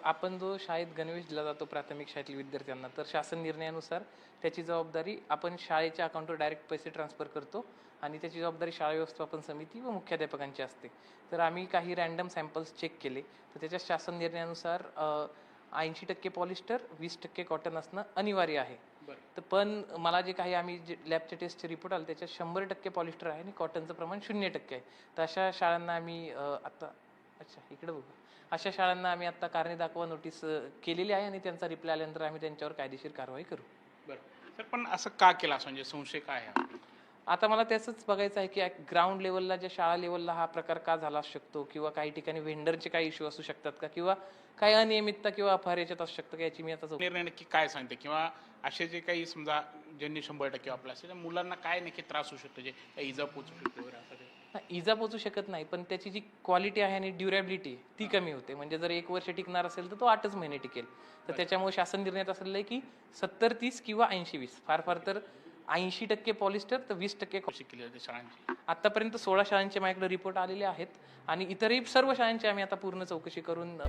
आपण जो शाळेत गणवेश दिला जातो प्राथमिक शाळेतील विद्यार्थ्यांना, तर शासन निर्णयानुसार त्याची जबाबदारी आपण शाळेच्या अकाउंटवर डायरेक्ट पैसे ट्रान्सफर करतो आणि त्याची जबाबदारी शाळा व्यवस्थापन समिती व मुख्याध्यापकांची असते. तर आम्ही काही रँडम सॅम्पल्स चेक केले, तर त्याच्या शासन निर्णयानुसार 80% पॉलिस्टर 20% कॉटन असणं अनिवार्य आहे. तर पण मला जे काही आम्ही जे लॅबचे टेस्टचे रिपोर्ट आले त्याच्यात 100% पॉलिस्टर आहे आणि कॉटनचं प्रमाण 0% आहे. तर अशा शाळांना आम्ही आता अच्छा इकडे बघू. अशा शाळांना आम्ही आता कारणे दाखवा नोटीस केलेली आहे आणि त्यांचा रिप्लाय आल्यानंतर आम्ही त्यांच्यावर कायदेशीर कारवाई करू. बरं सर, पण असं का केलं असं म्हणजे संशय काय आहे? आता मला त्याचंच बघायचं आहे की ग्राउंड लेवलला ज्या शाळा लेवलला हा प्रकार का झाला असू शकतो किंवा काही ठिकाणी व्हेंडरचे काही इश्यू असू शकतात का किंवा काही अनियमितता किंवा अफार याच्यात असू शकतं का याची मी आता निर्णय नक्की काय सांगते, किंवा असे जे काही समजा ज्यांनी 100% वापरला असेल मुलांना काय नक्की त्रास होऊ शकतो, जे काही इजा पोचू शकतो वगैरे असं काही? इजा पोचू शकत नाही, पण त्याची जी क्वालिटी आहे आणि ड्युरेबिलिटी ती कमी होते. म्हणजे जर 1 वर्ष टिकणार असेल तर तो 8च महिने टिकेल. तर त्याच्यामुळे शासन निर्णयात असलेलं आहे की 70-30 किंवा 80-20, फार फार तर 80% पॉलिस्टर तर 20% केली जाते शाळांची. आतापर्यंत 16 शाळांचे माझ्याकडे रिपोर्ट आलेले आहेत आणि इतरही सर्व शाळांची आम्ही आता पूर्ण चौकशी करून